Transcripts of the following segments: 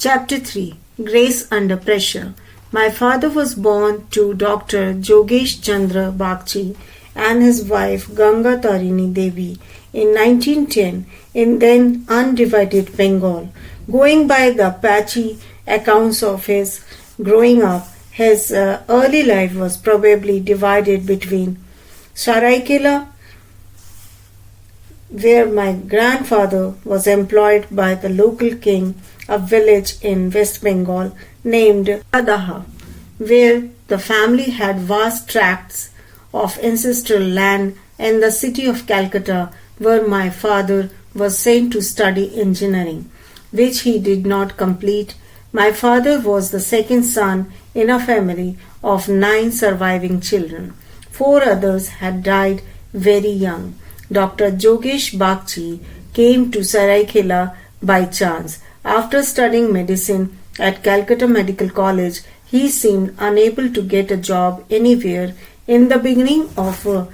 Chapter 3 Grace Under Pressure. My father was born to Dr. Jogesh Chandra Bagchi and his wife Ganga Tarini Devi in 1910 in then undivided Bengal. Going by the patchy accounts of his growing up, his early life was probably divided between Saraikela, where my grandfather was employed by the local king, a village in West Bengal named Adaha, where the family had vast tracts of ancestral land, and the city of Calcutta, where my father was sent to study engineering, which he did not complete. My father was the second son in a family of 9 surviving children. 4 others had died very young. Dr. Jogesh Bagchi came to Saraikela by chance. After studying medicine at Calcutta Medical College, he seemed unable to get a job anywhere. In the beginning of the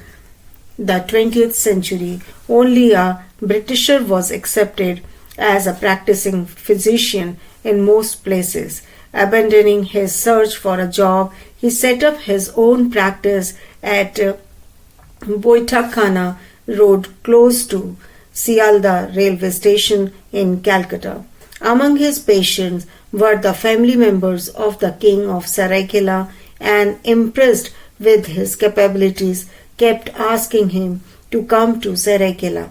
20th century, only a Britisher was accepted as a practicing physician in most places. Abandoning his search for a job, he set up his own practice at Boitakhana Road close to Sialda railway station in Calcutta. Among his patients were the family members of the king of Saraikela, and impressed with his capabilities, kept asking him to come to Saraikela.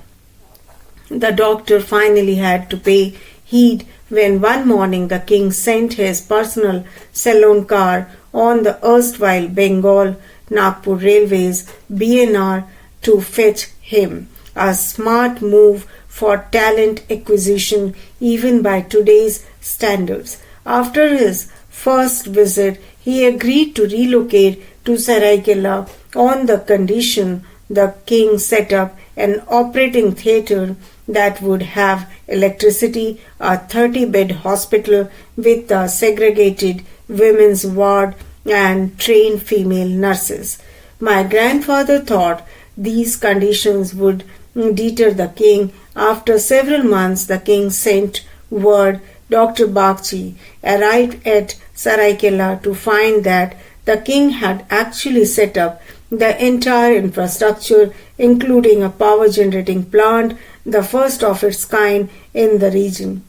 The doctor finally had to pay heed when one morning the king sent his personal saloon car on the erstwhile Bengal Nagpur Railways BNR to fetch him, a smart move for talent acquisition even by today's standards. After his first visit, he agreed to relocate to Saraikela on the condition the king set up an operating theatre that would have electricity, a 30-bed hospital with a segregated women's ward and trained female nurses. My grandfather thought these conditions would deter the king. After several months, the king sent word. Dr. Bagchi arrived at Saraikela to find that the king had actually set up the entire infrastructure, including a power generating plant, the first of its kind in the region,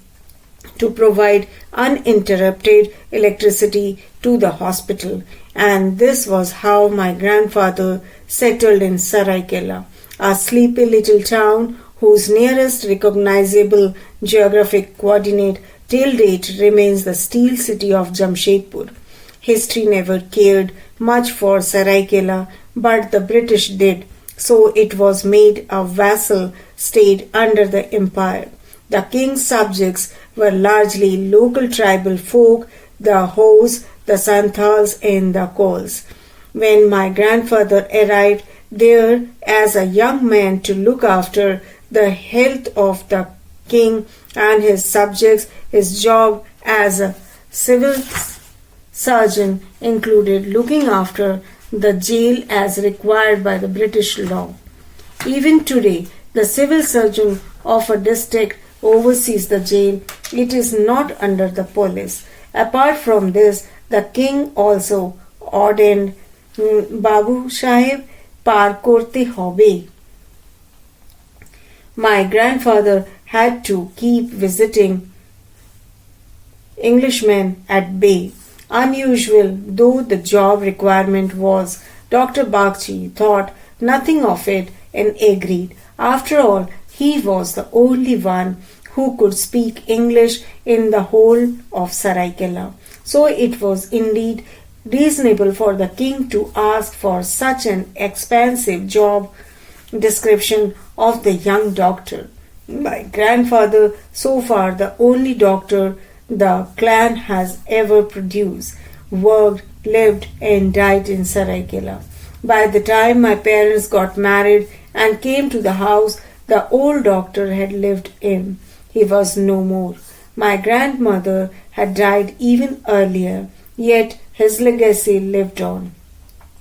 to provide uninterrupted electricity to the hospital. And this was how my grandfather settled in Saraikela, a sleepy little town whose nearest recognizable geographic coordinate till date remains the steel city of Jamshedpur. History never cared much for Saraikela, but the British did, so it was made a vassal state under the empire. The king's subjects were largely local tribal folk, the Hos, the Santals, and the Kols. When my grandfather arrived there as a young man to look after the health of the king and his subjects, his job as a civil surgeon included looking after the jail as required by the British law. Even today, the civil surgeon of a district oversees the jail. It is not under the police. Apart from this, the king also ordained Babu Sahib par korte hobe. My grandfather had to keep visiting Englishmen at bay. Unusual though the job requirement was, Dr. Bagchi thought nothing of it and agreed. After all, he was the only one who could speak English in the whole of Saraikela. So it was indeed reasonable for the king to ask for such an expansive job description of the young doctor. My grandfather, so far the only doctor the clan has ever produced, worked, lived, and died in Saraikela. By the time my parents got married and came to the house the old doctor had lived in, he was no more. My grandmother had died even earlier, yet his legacy lived on.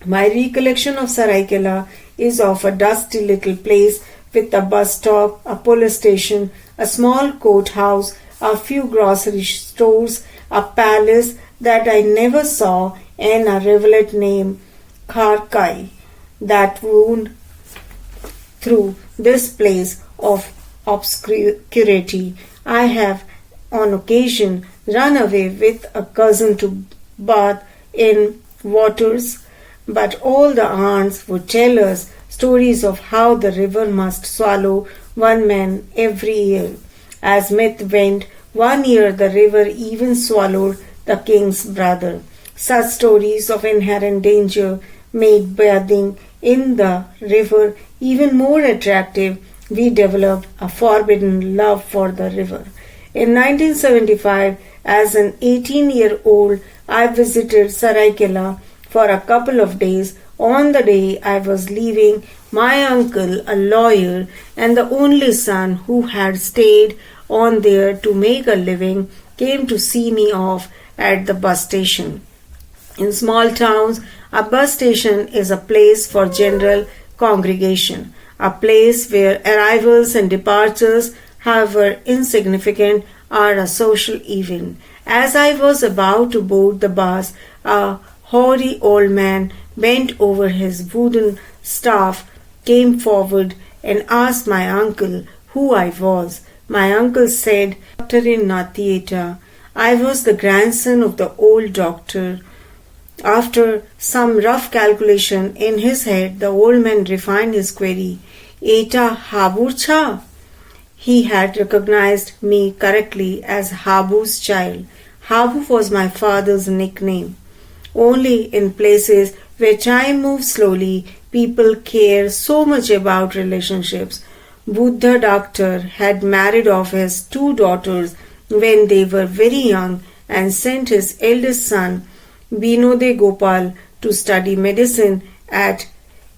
My recollection of Saraikela is of a dusty little place with a bus stop, a police station, a small courthouse, a few grocery stores, a palace that I never saw, and a rivulet named Kharkai that wound through this place of obscurity. I have on occasion run away with a cousin to bathe in waters, but all the aunts would tell us stories of how the river must swallow one man every year. As myth went, one year the river even swallowed the king's brother. Such stories of inherent danger made bathing in the river even more attractive. We developed a forbidden love for the river. In 1975, as an 18-year-old, I visited Saraikela for a couple of days. On the day I was leaving, my uncle, a lawyer and the only son who had stayed on there to make a living, came to see me off at the bus station. In small towns, a bus station is a place for general congregation, a place where arrivals and departures, however insignificant, are a social event. As I was about to board the bus, a hoary old man bent over his wooden staff, came forward and asked my uncle who I was. My uncle said, Doctor in Nathieta. I was the grandson of the old doctor. After some rough calculation in his head, the old man refined his query. Eta Haburcha? He had recognized me correctly as Habu's child. Habu was my father's nickname. Only in places where time moves slowly, people care so much about relationships. Buddha doctor had married off his two daughters when they were very young and sent his eldest son, Vinode Gopal, to study medicine at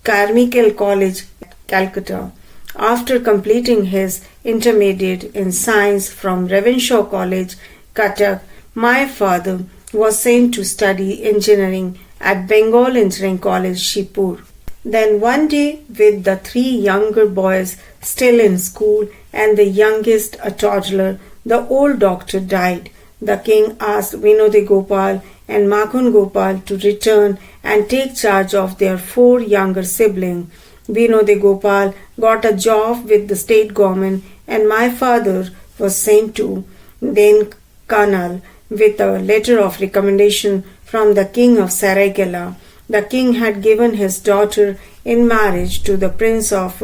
Carmichael College, Calcutta. After completing his intermediate in science from Ravenshaw College, Cuttack, my father was sent to study engineering at Bengal Engineering College, Shibpur. Then one day, with the three younger boys still in school and the youngest a toddler, the old doctor died. The king asked Vinode Gopal and Makhan Gopal to return and take charge of their four younger siblings. Vinode Gopal got a job with the state government and my father was sent to Denkanal with a letter of recommendation from the king of Saraikela. The king had given his daughter in marriage to the prince of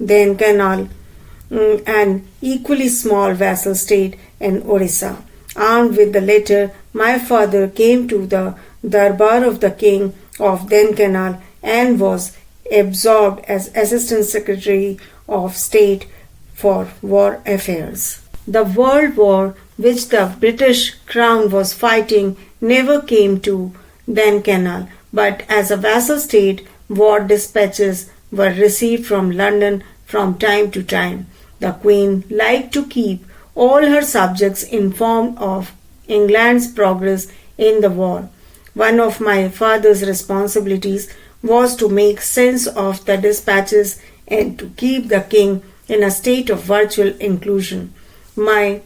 Denkanal, an equally small vassal state in Orissa. Armed with the letter, my father came to the darbar of the king of Denkanal and was absorbed as Assistant Secretary of State for War Affairs. The World War which the British Crown was fighting never came to Denkanal, but as a vassal state, war dispatches were received from London from time to time. The Queen liked to keep all her subjects informed of England's progress in the war. One of my father's responsibilities was to make sense of the dispatches and to keep the king in a state of virtual inclusion. My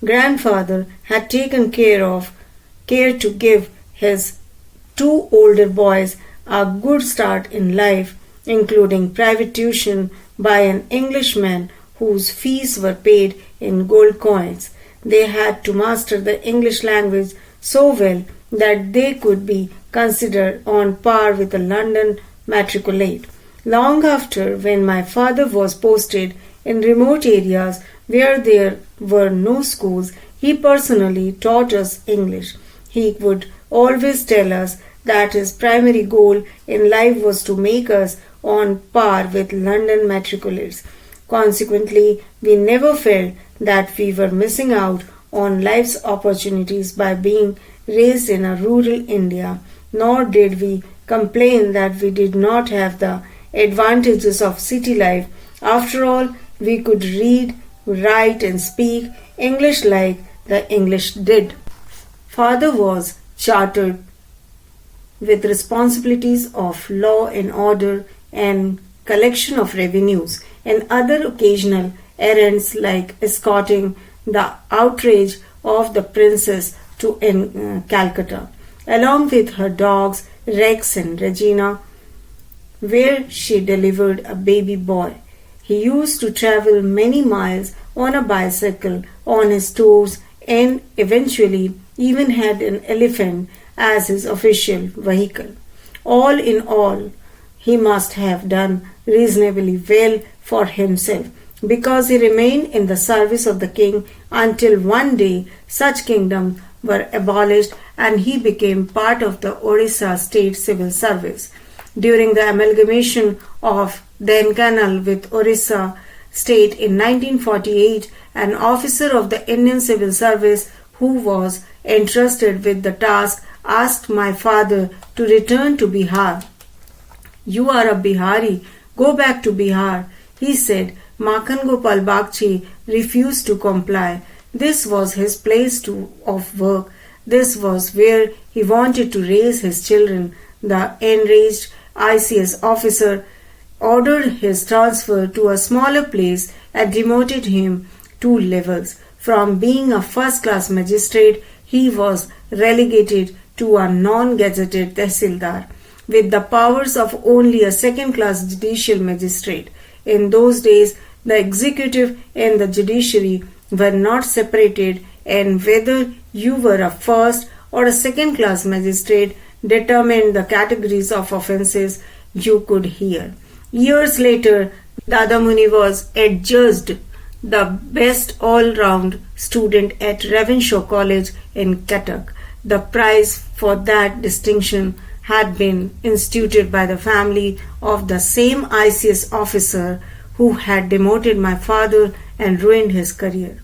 grandfather had taken care to give his two older boys a good start in life, including private tuition by an Englishman whose fees were paid in gold coins. They had to master the English language so well that they could be considered on par with the London matriculate. Long after, when my father was posted in remote areas where there were no schools, he personally taught us English. He would always tell us that his primary goal in life was to make us on par with London matriculates. Consequently, we never felt that we were missing out on life's opportunities by being raised in a rural India, nor did we complain that we did not have the advantages of city life. After all, we could read, write and speak English like the English did. Father was chartered with responsibilities of law and order and collection of revenues and other occasional errands like escorting the outrage of the princess to Calcutta, along with her dogs Rex and Regina, where she delivered a baby boy. He used to travel many miles on a bicycle on his tours and eventually even had an elephant as his official vehicle. All in all, he must have done reasonably well for himself because he remained in the service of the king until one day such kingdoms were abolished and he became part of the Orissa state civil service. During the amalgamation of Dhenkanal with Orissa state in 1948, an officer of the Indian civil service who was entrusted with the task asked my father to return to Bihar. "You are a Bihari. Go back to Bihar," he said. Makhan Gopal Bagchi refused to comply. This was his place of work. This was where he wanted to raise his children. The enraged ICS officer ordered his transfer to a smaller place and demoted him 2 levels. From being a first-class magistrate, he was relegated to a non-gazetted tehsildar with the powers of only a second-class judicial magistrate. In those days, the executive and the judiciary were not separated, and whether you were a first or a second-class magistrate determined the categories of offences you could hear. Years later, Dada Muni was adjudged the best all-round student at Ravenshaw College in Cuttack. The prize for that distinction had been instituted by the family of the same ICS officer who had demoted my father and ruined his career.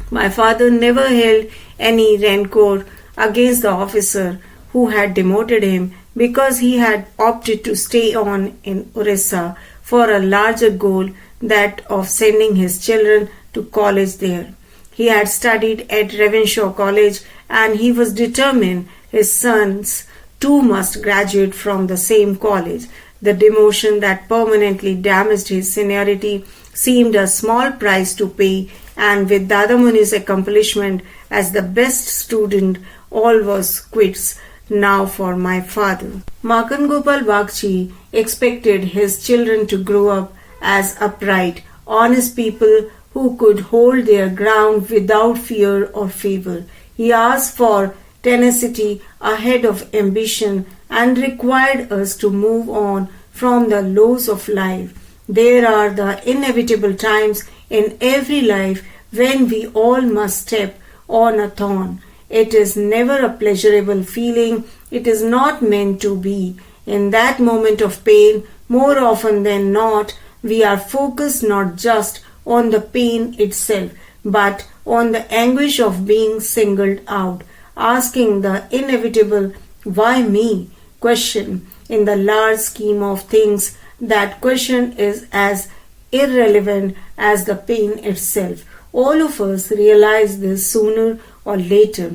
My father never held any rancor against the officer who had demoted him because he had opted to stay on in Orissa for a larger goal, that of sending his children to college there. He had studied at Ravenshaw College and he was determined his sons too must graduate from the same college. The demotion that permanently damaged his seniority seemed a small price to pay, and with Dada Muni's accomplishment as the best student, all was quits now for my father. Makhan Gopal Bagchi expected his children to grow up as upright, honest people who could hold their ground without fear or favor. He asked for tenacity ahead of ambition and required us to move on from the lows of life. There are the inevitable times in every life when we all must step on a thorn. It is never a pleasurable feeling. It is not meant to be. In that moment of pain, more often than not, we are focused not just on the pain itself, but on the anguish of being singled out, asking the inevitable "why me?" question. In the large scheme of things, that question is as irrelevant as the pain itself. All of us realize this sooner or later.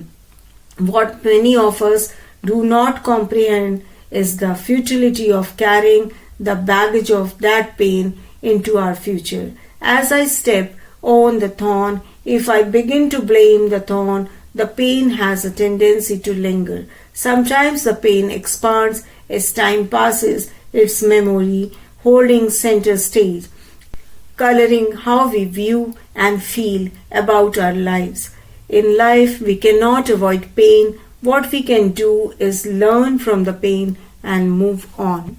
What many of us do not comprehend is the futility of carrying the baggage of that pain into our future. As I step on the thorn, if I begin to blame the thorn, the pain has a tendency to linger. Sometimes the pain expands as time passes, its memory holding center stage, coloring how we view and feel about our lives. In life, we cannot avoid pain. What we can do is learn from the pain and move on.